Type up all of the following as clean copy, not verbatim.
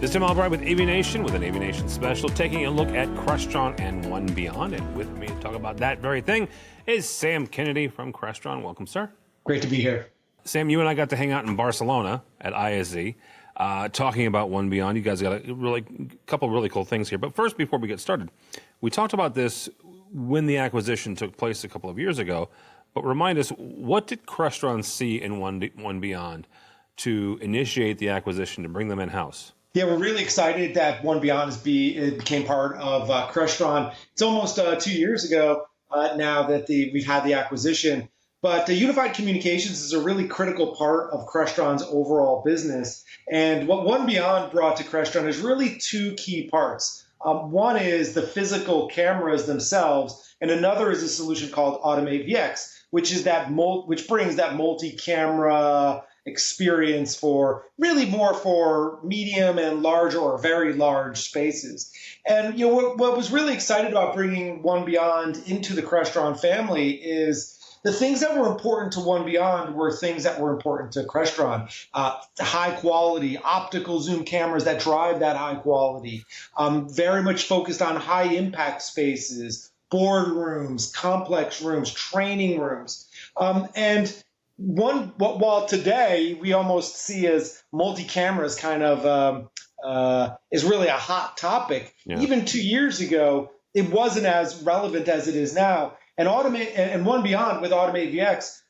This is Tim Albright with AVNation with an AVNation special, taking a look at Crestron and One Beyond. And with me to talk about that very thing is Sam Kennedy from Crestron. Welcome, sir. Great to be here. Sam, you and I got to hang out in Barcelona at ISE, talking about One Beyond. You guys got a couple really cool things here. But first, before we get started, we talked about this when the acquisition took place a couple of years ago. But remind us, what did Crestron see in One Beyond to initiate the acquisition, to bring them in-house? Yeah, we're really excited that One Beyond it became part of Crestron. It's almost 2 years ago now that we've had the acquisition. But unified communications is a really critical part of Crestron's overall business. And what One Beyond brought to Crestron is really two key parts. One is the physical cameras themselves, and another is a solution called AVX, which brings that multi-camera experience for really more for medium and large or very large spaces. And what was really excited about bringing One Beyond into the Crestron family is the things that were important to One Beyond were things that were important to Crestron. High quality optical zoom cameras that drive that high quality, very much focused on high impact spaces, boardrooms, complex rooms, training rooms, while today we almost see as multi-cameras kind of is really a hot topic. Yeah. Even 2 years ago, it wasn't as relevant as it is now. And One Beyond with AVX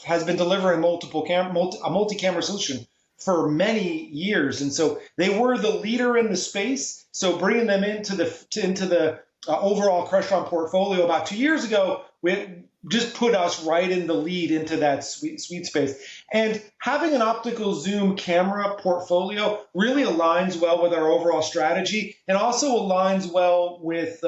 has been delivering a multi-camera solution for many years, and so they were the leader in the space. So bringing them into the overall Crestron portfolio about 2 years ago, we just put us right in the lead into that sweet space. And having an optical zoom camera portfolio really aligns well with our overall strategy, and also aligns well with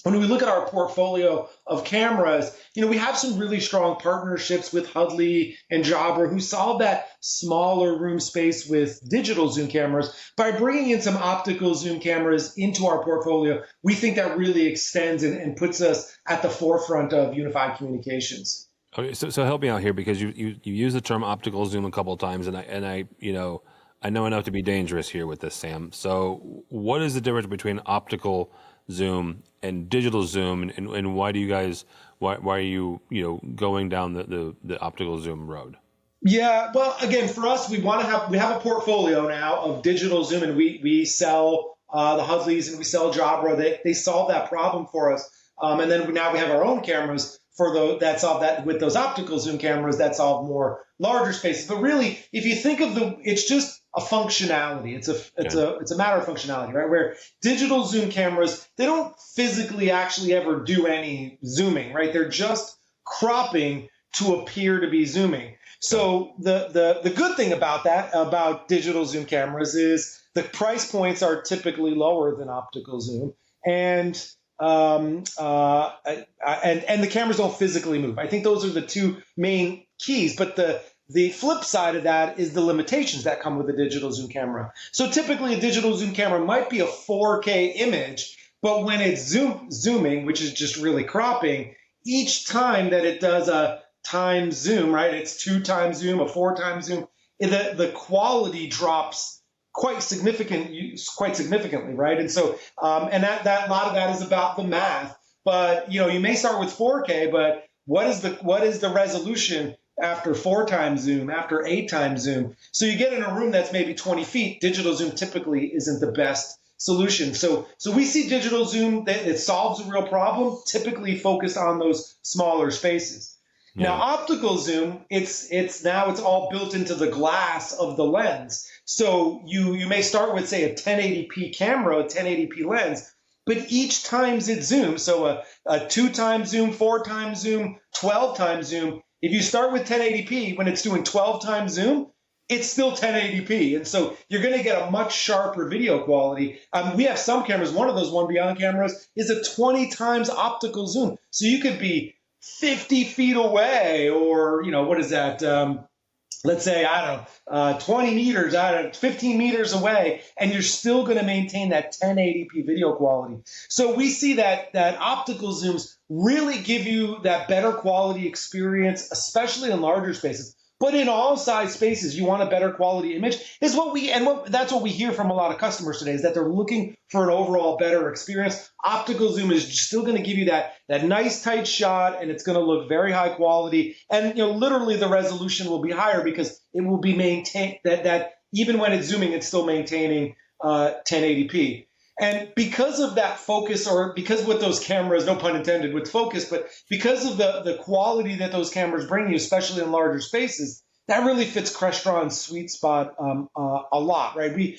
when we look at our portfolio of cameras. We have some really strong partnerships with Hudley and Jabra, who solve that smaller room space with digital zoom cameras. By bringing in some optical zoom cameras into our portfolio, we think that really extends and puts us at the forefront of unified communications. Okay, so help me out here, because you use the term optical zoom a couple of times, and I know enough to be dangerous here with this, Sam. So what is the difference between optical zoom and digital zoom, and why are you going down the optical zoom road? Yeah, well, again, for us, we have a portfolio now of digital zoom, and we sell the Hudleys and we sell Jabra. They solve that problem for us, and then now we have our own cameras that solve that with those optical zoom cameras that solve more larger spaces. But really, if you think of it's just a functionality. It's a matter of functionality, right? Where digital zoom cameras, they don't physically actually ever do any zooming, right? They're just cropping to appear to be zooming. So the good thing about digital zoom cameras is the price points are typically lower than optical zoom, and the cameras don't physically move. I think those are the two main keys. But the flip side of that is the limitations that come with a digital zoom camera. So typically a digital zoom camera might be a 4K image, but when it's zooming, which is just really cropping, each time that it does a times zoom, right? It's 2 times zoom, a 4 times zoom, the quality drops quite significantly, right? And so, and that a lot of that is about the math. But you may start with 4K, but what is the resolution after 4 times zoom, after 8 times zoom? So you get in a room that's maybe 20 feet. Digital zoom typically isn't the best solution. So we see digital zoom that it solves a real problem, typically focused on those smaller spaces. Yeah. Now, optical zoom, it's all built into the glass of the lens. So you may start with, say, a 1080p camera, a 1080p lens, but each times it zooms, so a 2 times zoom, 4 times zoom, 12 times zoom. If you start with 1080p, when it's doing 12 times zoom, it's still 1080p. And so you're going to get a much sharper video quality. We have some cameras. One of those One Beyond cameras is a 20 times optical zoom. So you could be 50 feet away, or, what is that? Let's say, 20 meters, 15 meters away, and you're still going to maintain that 1080p video quality. So we see that optical zooms really give you that better quality experience, especially in larger spaces. But in all size spaces, you want a better quality image. Is what we and what that's what we hear from a lot of customers today is that they're looking for an overall better experience. Optical zoom is still going to give you that nice tight shot, and it's going to look very high quality. And literally the resolution will be higher because it will be maintained that even when it's zooming, it's still maintaining 1080p. And because of that focus, or because with those cameras, no pun intended, with focus, but because of the quality that those cameras bring you, especially in larger spaces, that really fits Crestron's sweet spot a lot, right? We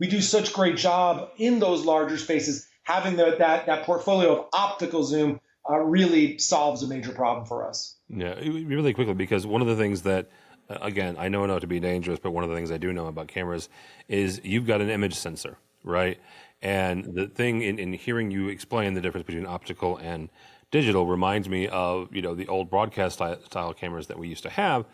do such great job in those larger spaces. Having that portfolio of optical zoom really solves a major problem for us. Yeah, really quickly, because one of the things that, again, I know to be dangerous, but one of the things I do know about cameras is you've got an image sensor, right? And the thing in hearing you explain the difference between optical and digital reminds me of, the old broadcast style cameras that we used to have.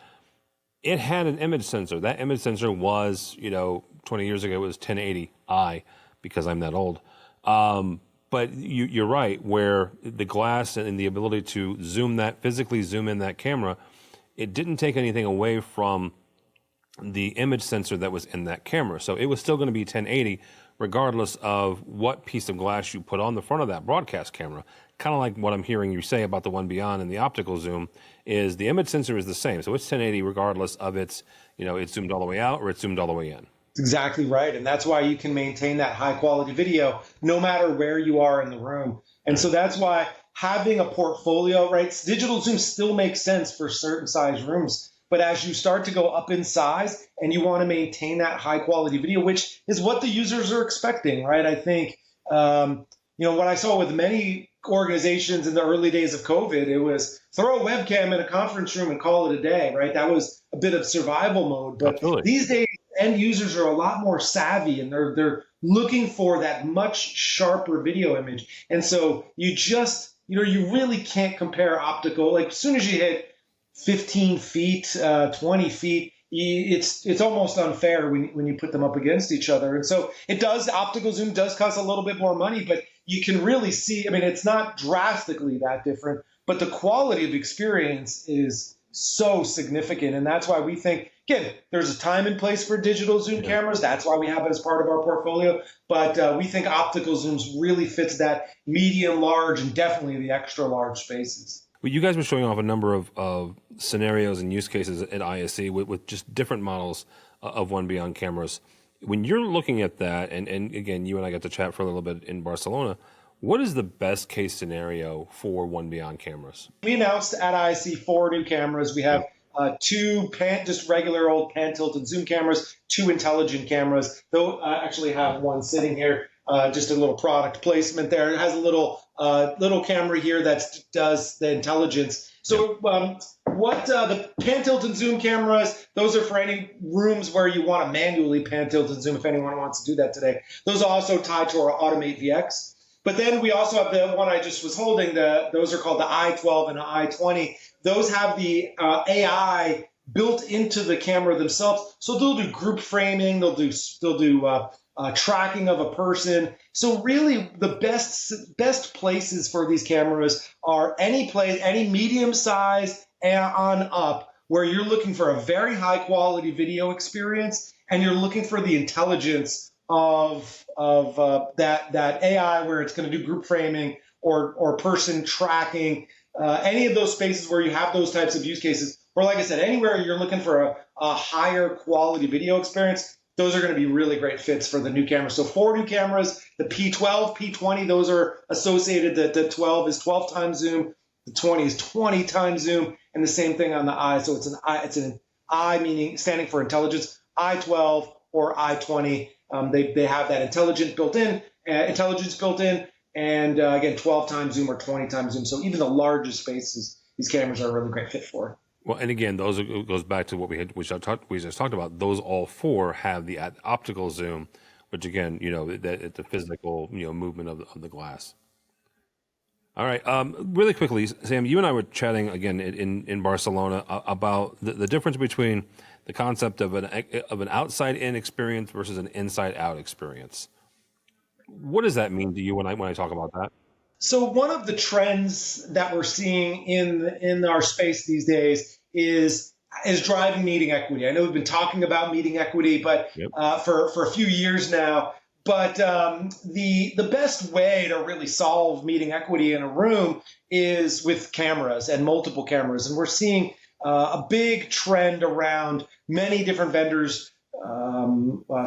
It had an image sensor. That image sensor was, 20 years ago, it was 1080i, because I'm that old. But you're right, where the glass and the ability to physically zoom in that camera, it didn't take anything away from the image sensor that was in that camera. So it was still going to be 1080 regardless of what piece of glass you put on the front of that broadcast camera. Kind of like what I'm hearing you say about the One Beyond and the optical zoom is the image sensor is the same. So it's 1080 regardless of it's zoomed all the way out or it's zoomed all the way in. That's exactly right. And that's why you can maintain that high quality video no matter where you are in the room. And so that's why having a portfolio, right? Digital zoom still makes sense for certain size rooms. But as you start to go up in size and you want to maintain that high quality video, which is what the users are expecting, right? I think, what I saw with many organizations in the early days of COVID, it was throw a webcam in a conference room and call it a day, right? That was a bit of survival mode. But Absolutely. These days, end users are a lot more savvy, and they're looking for that much sharper video image. And so you just, you really can't compare optical. Like as soon as you hit 15 feet, 20 feet, it's almost unfair when you put them up against each other. And so optical zoom does cost a little bit more money, but you can really see, it's not drastically that different, but the quality of experience is so significant. And that's why we think, again, there's a time and place for digital zoom cameras. That's why we have it as part of our portfolio. But we think optical zooms really fits that medium, large, and definitely the extra large spaces. Well, you guys were showing off a number of scenarios and use cases at ISE with just different models of One Beyond cameras. When you're looking at that, and again, you and I got to chat for a little bit in Barcelona, what is the best case scenario for One Beyond cameras? We announced at ISE 4 new cameras. We have two just regular old pan-tilted zoom cameras, 2 intelligent cameras. Though I actually have one sitting here, just a little product placement there. It has a little camera here that does the intelligence. So what the pan-tilted zoom cameras, those are for any rooms where you want to manually pan-tilt and zoom, if anyone wants to do that today. Those are also tied to our Automate VX. But then we also have the one I just was holding. Those are called the I-12 and the I-20. Those have the AI built into the camera themselves. So they'll do group framing. They'll do tracking of a person. So really the best places for these cameras are any place, any medium size and on up, where you're looking for a very high quality video experience and you're looking for the intelligence of that AI, where it's going to do group framing or person tracking, any of those spaces where you have those types of use cases, or like I said, anywhere you're looking for a higher quality video experience, those are going to be really great fits for the new cameras. So 4 new cameras, the P12, P20, those are associated. The 12 is 12 times zoom, the 20 is 20 times zoom, and the same thing on the I. So it's an I, meaning standing for intelligence, I-12 or I-20. They have that intelligence built in, and again, 12 times zoom or 20 times zoom. So even the largest spaces, these cameras are a really great fit for. Well, and again, goes back to what we just talked about. Those all 4 have the optical zoom, which again, the physical, movement of the glass. All right, really quickly, Sam, you and I were chatting again in Barcelona about the difference between the concept of an outside-in experience versus an inside-out experience. What does that mean to you when I talk about that? So one of the trends that we're seeing in our space these days is is driving meeting equity. I know we've been talking about meeting equity, but Yep. for a few years now. But the best way to really solve meeting equity in a room is with cameras and multiple cameras, and we're seeing a big trend around many different vendors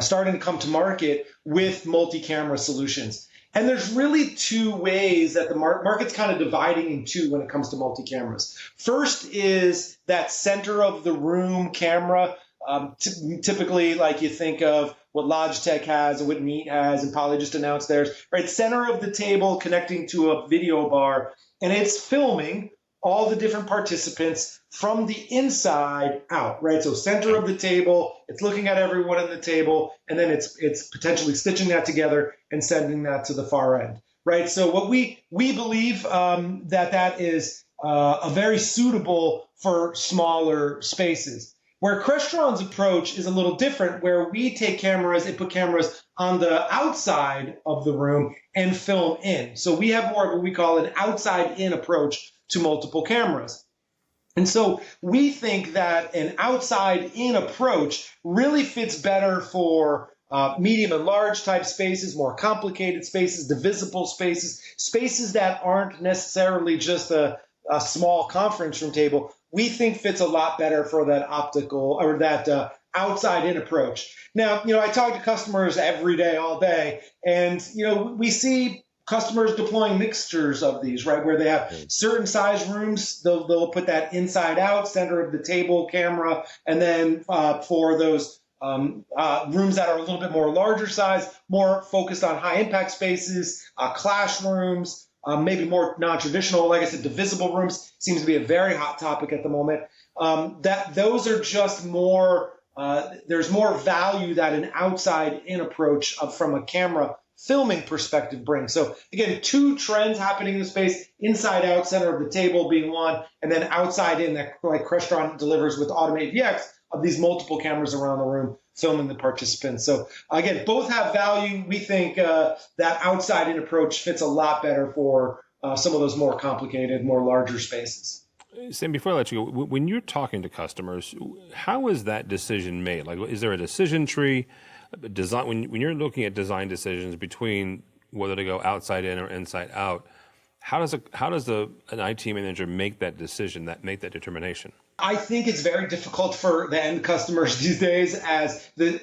starting to come to market with multi-camera solutions. And there's really two ways that the market's kind of dividing in two when it comes to multi-cameras. First is that center of the room camera, typically like you think of what Logitech has and what Neat has, and Poly just announced theirs, right? Center of the table connecting to a video bar, and it's filming all the different participants from the inside out, right? So center of the table, it's looking at everyone at the table, and then it's potentially stitching that together and sending that to the far end, right? So what we believe that is a very suitable for smaller spaces. Where Crestron's approach is a little different, where we take cameras and put cameras on the outside of the room and film in. So we have more of what we call an outside-in approach to multiple cameras. And so we think that an outside-in approach really fits better for medium and large type spaces, more complicated spaces, divisible spaces, spaces that aren't necessarily just a small conference room table. We think fits a lot better for that optical or that outside-in approach. Now, I talk to customers every day, all day, and we see customers deploying mixtures of these, right? Where they have certain size rooms, they'll put that inside out, center of the table camera, and then for those rooms that are a little bit more larger size, more focused on high impact spaces, classrooms, maybe more non-traditional, like I said, divisible rooms seems to be a very hot topic at the moment. That those are just more, there's more value that an outside-in approach from a camera filming perspective brings. So again, two trends happening in the space: inside out, center of the table being one, and then outside in, that like Crestron delivers with Automate VX, of these multiple cameras around the room filming the participants. So again, both have value. We think that outside in approach fits a lot better for some of those more complicated, more larger spaces. Sam, before I let you go, when you're talking to customers, how is that decision made? Like, is there a decision tree? Design when you're looking at design decisions between whether to go outside in or inside out, how does an IT manager make that decision, make that determination? I think it's very difficult for the end customers these days, as I've been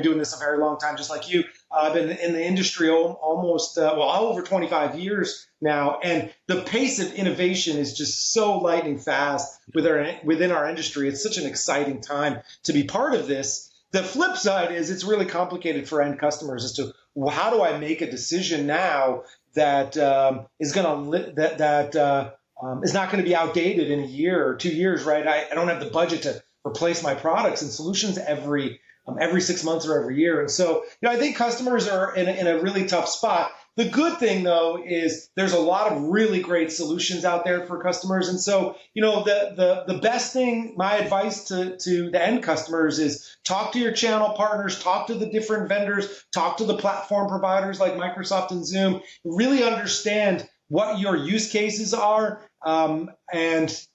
doing this a very long time, just like you. I've been in the industry almost over 25 years now, and the pace of innovation is just so lightning fast within our industry. It's such an exciting time to be part of this. The flip side is it's really complicated for end customers as to how do I make a decision now that is not going to be outdated in a year or 2 years, right? I don't have the budget to replace my products and solutions every 6 months or every year. And so, I think customers are in a really tough spot. The good thing, though, is there's a lot of really great solutions out there for customers. And so, the best thing, my advice to the end customers is talk to your channel partners, talk to the different vendors, talk to the platform providers like Microsoft and Zoom, really understand what your use cases are, and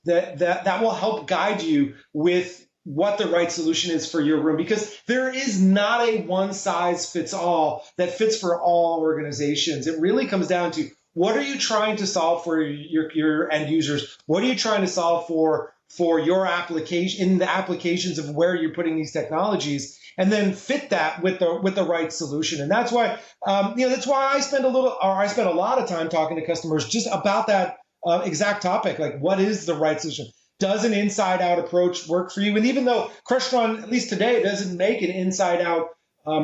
that will help guide you with what the right solution is for your room, because there is not a one size fits all that fits for all organizations. It really comes down to, what are you trying to solve for your end users? What are you trying to solve for your application, in the applications of where you're putting these technologies, and then fit that with the right solution. And that's why I spend a lot of time talking to customers just about that exact topic, like what is the right solution? Does an inside-out approach work for you? And even though Crestron, at least today, doesn't make an inside-out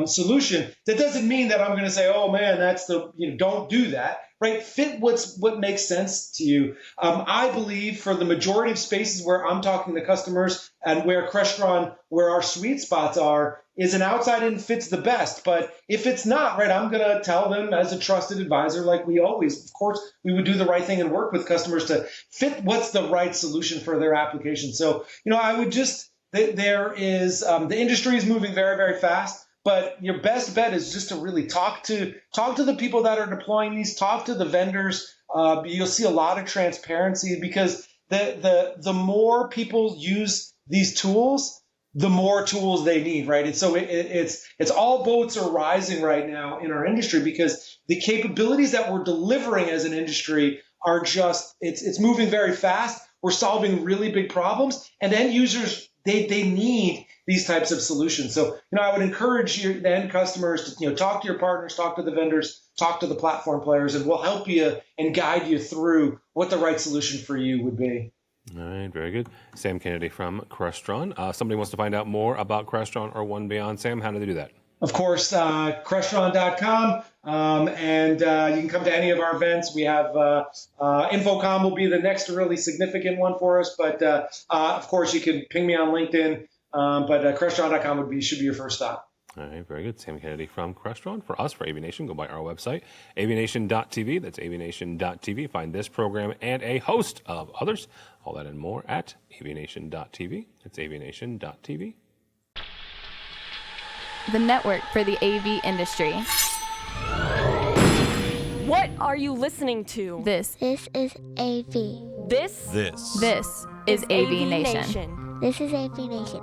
solution, that doesn't mean that I'm going to say, oh man, that's don't do that, right? Fit what makes sense to you. I believe for the majority of spaces where I'm talking to customers and where Crestron, where our sweet spots are, is an outside-in fits the best. But if it's not, right, I'm going to tell them as a trusted advisor, like we always, of course, we would do the right thing and work with customers to fit what's the right solution for their application. So, I would just, there is, the industry is moving very, very fast. But your best bet is just to really talk to the people that are deploying these, talk to the vendors. You'll see a lot of transparency, because the more people use these tools, the more tools they need, right? And so it's all boats are rising right now in our industry because the capabilities that we're delivering as an industry are just it's moving very fast. We're solving really big problems, and end users they need these types of solutions. So I would encourage the end customers to talk to your partners, talk to the vendors, talk to the platform players, and we'll help you and guide you through what the right solution for you would be. All right, very good. Sam Kennedy from Crestron. Somebody wants to find out more about Crestron or One Beyond. Sam, how do they do that? Of course, Crestron.com, and you can come to any of our events. We have Infocom will be the next really significant one for us, but of course you can ping me on LinkedIn, but Crestron.com should be your first stop. All right, very good. Sam Kennedy from Crestron. For us, for AVNation, go by our website, AVNation.tv. That's AVNation.tv. Find this program and a host of others. All that and more at AVNation.tv. That's AVNation.tv. The network for the AV industry. What are you listening to? This This is AV. This is AV Nation. This is AV Nation.